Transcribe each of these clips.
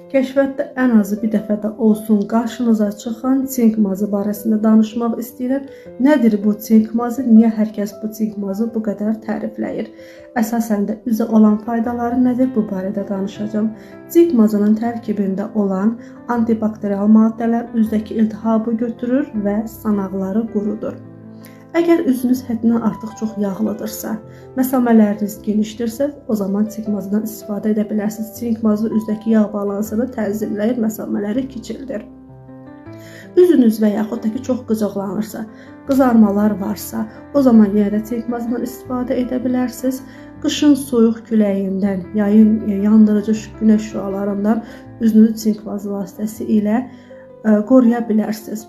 Kəşfiyyatda ən azı bir dəfə də olsun qarşınıza çıxan çink mazı barəsində danışmaq istəyirəm. Nədir bu çink mazı? Niyə hər kəs bu çink mazı bu qədər tərifləyir? Əsasən də üzə olan faydaları nədir? Bu barədə danışacağım. Çink mazının tərkibində olan antibakterial maddələr üzdəki iltihabı götürür və sanaqları qurudur. Əgər üzünüz həddindən artıq çox yağlıdırsa, məsamələriniz genişdirsə, o zaman çink mazından istifadə edə bilərsiniz. Çink mazı üzdəki yağ balansını tənzimləyir, məsamələri kiçildir. Üzünüz və yaxud da ki, çox qıcıqlanırsa, qızarmalar varsa, o zaman yenə də çink mazından istifadə edə bilərsiniz. Qışın soyuq küləyindən, yayın yandırıcı günəş şüalarından üzünüzü çink mazı vasitəsilə qoruya bilərsiniz.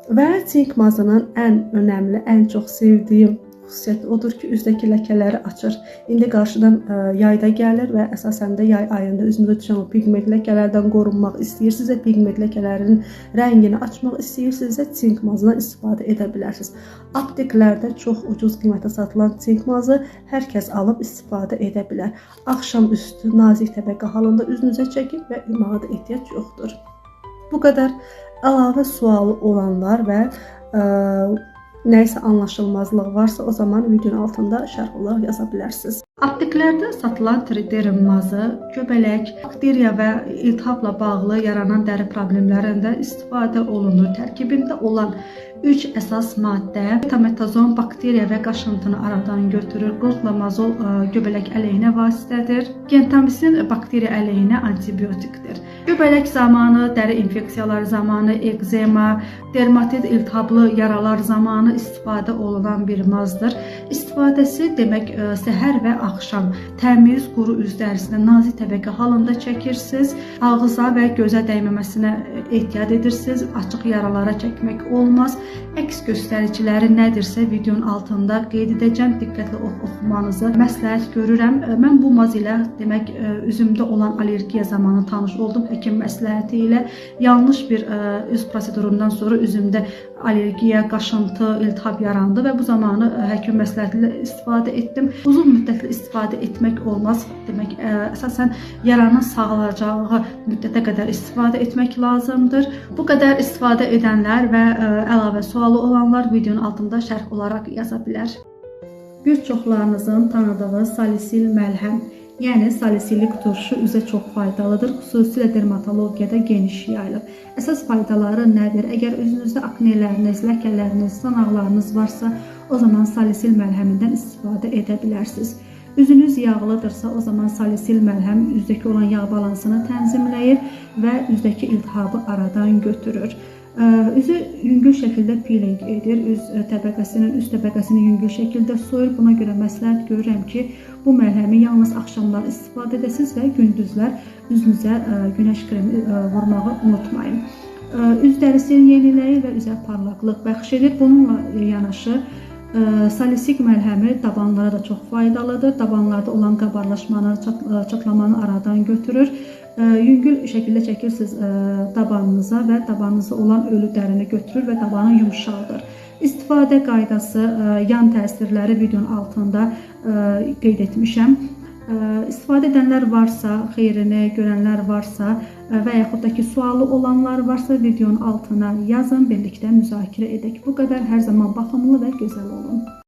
Və çink mazının ən önəmli, ən çox sevdiyim xüsusiyyəti odur ki, üzdəki ləkələri açır. İndi qarşıdan yayda gəlir və əsasən də yay ayında üzünüzə düşən o pigment ləkələrdən qorunmaq istəyirsinizsə, pigment ləkələrinin rəngini açmaq istəyirsinizsə, çink mazından istifadə edə bilərsiniz. Apteklərdə çox ucuz qiymətə satılan çink mazı hər kəs alıb istifadə edə bilər. Axşam üstü nazik təbəqə halında üzünüzə çəkib və yumağa da ehtiyac yoxdur. Bu qədər. Əlavə sualı olanlar və nəyisə anlaşılmazlıq varsa, o zaman videonun altında şərh olaraq yaza bilərsiniz. Apteklərdə satılan triderin mazı, göbələk, bakteriya və iltihabla bağlı yaranan dəri problemlərində istifadə olunur. Tərkibində olan 3 əsas maddə betamethazon bakteriya və qaşıntını aradan götürür. Klotramazol göbələk əleyhinə vasitədir. Gentamisin bakteriya əleyhinə antibiotikdir. Göbələk zamanı, dəri infeksiyaları zamanı, ekzema, dermatit iltihablı yaralar zamanı istifadə olunan bir mazdır. İstifadəsi demək səhər və axşam təmiz, quru üz dərisinə nazik təbəqə halında çəkirsiniz. Ağıza və gözə dəyməməsinə ehtiyat edirsiniz. Açıq yaralara çəkmək olmaz. Əks göstəriciləri nədirsə videonun altında qeyd edəcəm. Diqqətlə oxumanızı məsləhət görürəm. Mən bu maz ilə demək üzümdə olan allergiya zamanı tanış oldum. Həkim məsləhəti ilə yanlış bir üz prosedurundan sonra üzümdə allergiya, qaşıntı, iltihab yarandı və bu zamanı həkim məsləhəti ilə istifadə etdim. Uzun müddətli istifadə etmək olmaz. Demək əsasən yaranın sağalacağı müddətə qədər istifadə etmək lazımdır. Bu qədər istifadə edənlər və əlavə sualı olanlar videonun altında şərh olaraq yaza bilər. Bir çoxlarınızın tanıdığı salisil məlhəm, yəni salisillik turşu üzə çox faydalıdır. Xüsusilə dermatologiyada geniş yayılır. Əsas faydaları nədir? Əgər üzünüzdə akneləriniz, ləkələriniz, sanaqlarınız varsa, o zaman salisil məlhəmindən istifadə edə bilərsiniz. Üzünüz yağlıdırsa, o zaman salisil məlhəm üzdəki olan yağ balansını tənzimləyir və üzdəki iltihabı aradan götürür. Üzü yüngül şəkildə peeling edir, üst təbəqəsini yüngül şəkildə soyur. Buna görə məsləhət görürəm ki, bu məlhəmi yalnız axşamlar istifadə edəsiniz və gündüzlər üzünüzə günəş kremi vurmağı unutmayın. Üz dərisini yeniləyir və üzə parlaqlıq bəxş edir. Bununla yanaşı salisik məlhəmi dabanlara da çox faydalıdır. Dabanlarda olan qabarlaşmanı, çatlamanı aradan götürür. Yüngül şəkildə çəkirsiniz dabanınıza və dabanınızda olan ölü dərini götürür və dabanı yumşaldır. İstifadə qaydası, yan təsirləri videonun altında qeyd etmişəm. İstifadə edənlər varsa, xeyrini görənlər varsa və yaxud da ki, sualı olanlar varsa videonun altına yazın, birlikdə müzakirə edək. Bu qədər, hər zaman baxımlı və gözəl olun.